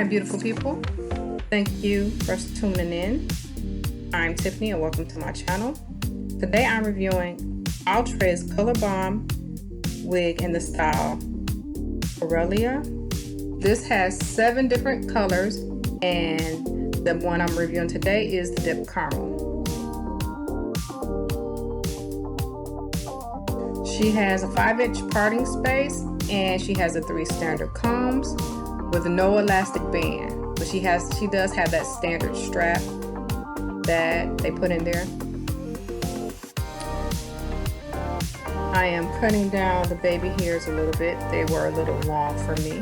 beautiful people. Thank you for tuning in. I'm Tiffany and welcome to my channel. Today I'm reviewing Outre's Color Bomb wig in the style Karelia. This has 7 different colors and the one I'm reviewing today is the Dip Caramel. She has a 5-inch parting space and she has the 3 standard combs with no elastic band, but she does have that standard strap that they put in there. I am cutting down the baby hairs a little bit. They were a little long for me.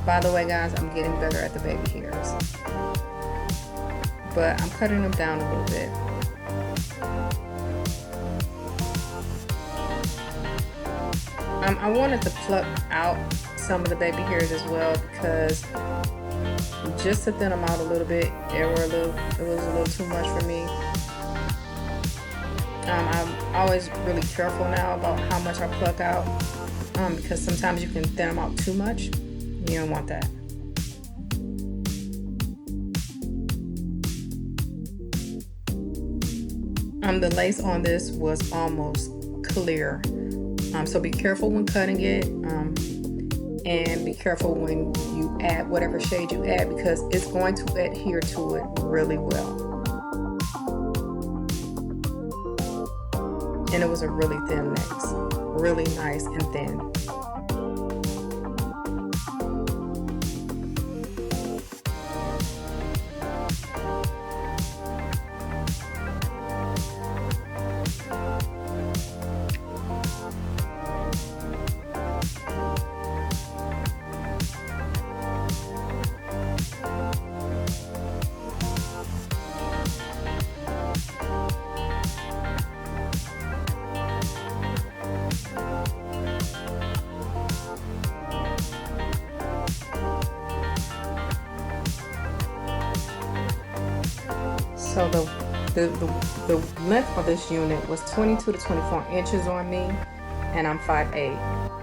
By the way, guys, I'm getting better at the baby hairs, but I'm cutting them down a little bit. I wanted to pluck out some of the baby hairs as well because just to thin them out a little bit, it was a little too much for me. I'm always really careful now about how much I pluck out because sometimes you can thin them out too much. You don't want that. The lace on this was almost clear. So be careful when cutting it, and be careful when you add whatever shade you add because it's going to adhere to it really well. And it was a really thin mix, really nice and thin. So the length of this unit was 22 to 24 inches on me, and I'm 5'8".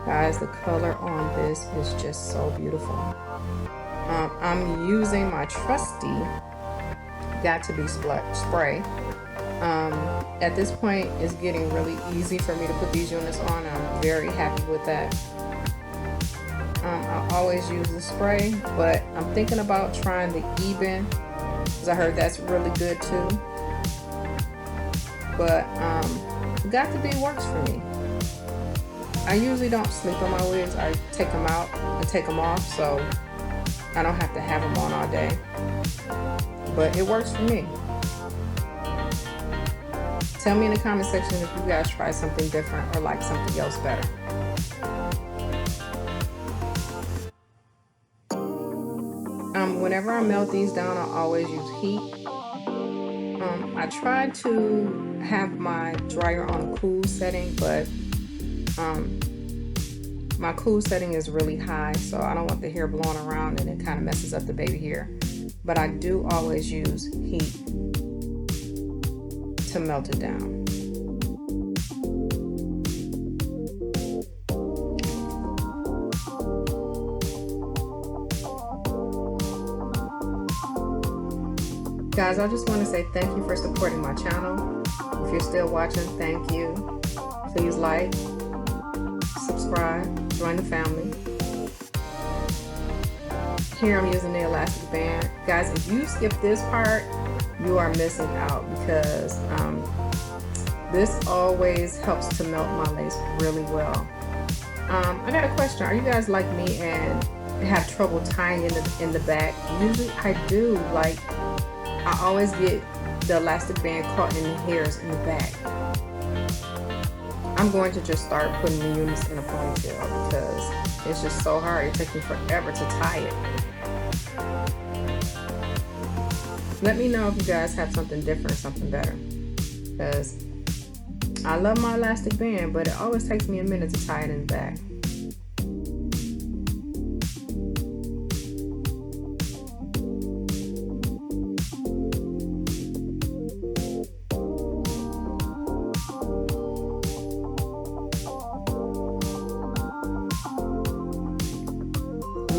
Guys, the color on this is just so beautiful. I'm using my trusty Got To Be spray. At this point, it's getting really easy for me to put these units on. I'm very happy with that. I always use the spray, but I'm thinking about trying the Eben because I heard that's really good too. But Got To Be works for me. I usually don't sleep on my wigs. I take them out and take them off, so I don't have to have them on all day. But it works for me. Tell me in the comment section if you guys try something different or like something else better. Whenever I melt these down, I always use heat. I try to have my dryer on a cool setting, but my cool setting is really high, so I don't want the hair blowing around and it kind of messes up the baby hair. But I do always use heat to melt it down. Guys, I just want to say thank you for supporting my channel. If you're still watching, thank you. Please like, subscribe, join the family. Here I'm using the elastic band. Guys, if you skip this part, you are missing out because this always helps to melt my lace really well. I got a question. Are you guys like me and have trouble tying in the back? Usually I do. Like, I always get the elastic band caught in the hairs in the back. I'm going to just start putting the units in a ponytail because it's just so hard. It takes me forever to tie it. Let me know if you guys have something different, something better. Because I love my elastic band, but it always takes me a minute to tie it in the back.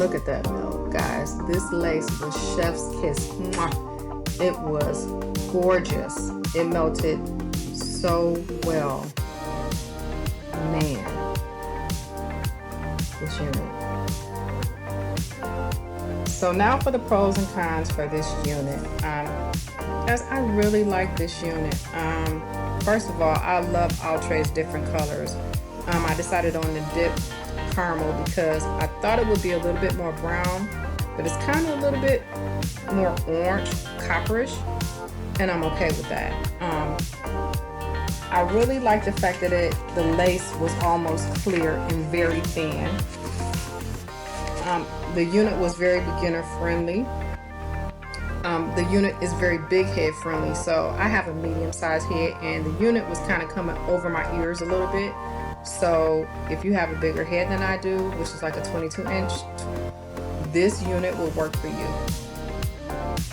Look at that melt, guys. guys, this lace was chef's kiss. Mwah. It was gorgeous. It melted so well. Man, this unit. So now for the pros and cons for this unit. Guys, I really like this unit. First of all, I love Outré's different colors. I decided on the dip caramel because I thought it would be a little bit more brown, but it's kind of a little bit more orange, copperish, and I'm okay with that. I really like the fact that the lace was almost clear and very thin. The unit was very beginner friendly. The unit is very big head friendly, so I have a medium sized head, and the unit was kind of coming over my ears a little bit. So if you have a bigger head than I do, which is like a 22-inch, this unit will work for you.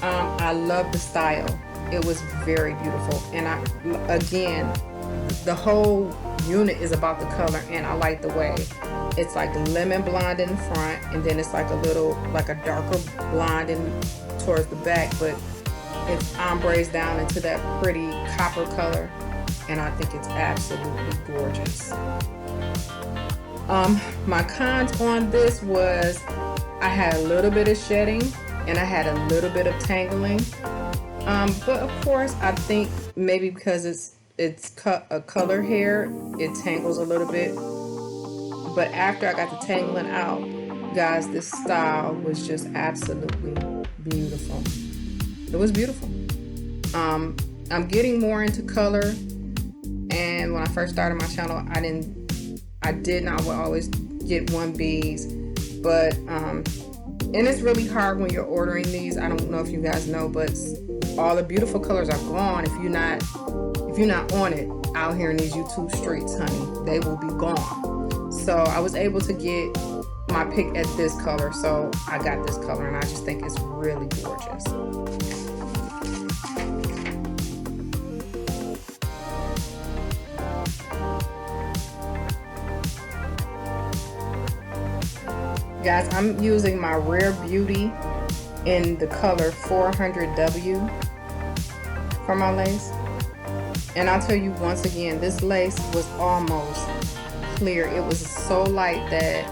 I love the style. It was very beautiful, and again, the whole unit is about the color, and I like the way it's like lemon blonde in the front, and then it's like a darker blonde towards the back, but it's ombres down into that pretty copper color, and I think it's absolutely gorgeous. My cons on this was I had a little bit of shedding and I had a little bit of tangling, but of course I think maybe because it's a color hair, it tangles a little bit. But after I got the tangling out, guys, this style was just absolutely beautiful. It was beautiful. I'm getting more into color, and when I first started my channel, I did not always get 1Bs, but and it's really hard when you're ordering these. I don't know if you guys know, but all the beautiful colors are gone if you're not on it out here in these YouTube streets, honey. They will be gone. So I was able to get my pick at this color, so I got this color, and I just think it's really gorgeous. Guys, I'm using my Rare Beauty in the color 400W for my lace. And I'll tell you once again, this lace was almost clear. It was so light that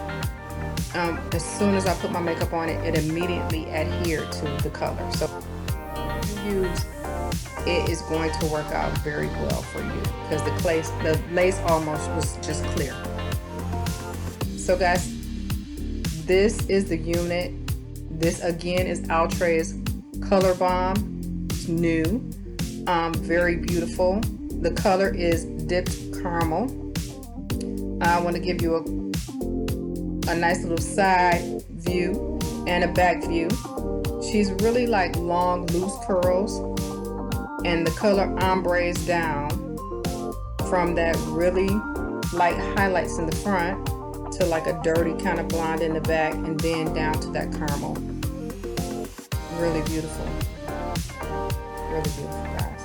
as soon as I put my makeup on it, it immediately adhered to the color. So if you use it, is going to work out very well for you because the lace almost was just clear. So guys, this is the unit. This again is Outré's Color Bomb. It's new, very beautiful. The color is dipped caramel. I want to give you a nice little side view and a back view. She's really like long, loose curls, and the color ombres down from that really light highlights in the front to like a dirty kind of blonde in the back, and then down to that caramel. Really beautiful. Really beautiful, guys.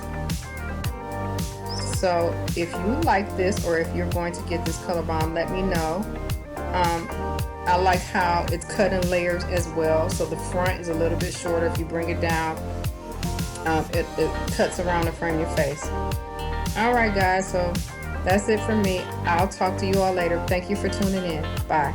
So if you like this, or if you're going to get this color bomb, let me know. I like how it's cut in layers as well. So the front is a little bit shorter. If you bring it down, it cuts around the front of your face. All right, guys. So that's it for me. I'll talk to you all later. Thank you for tuning in. Bye.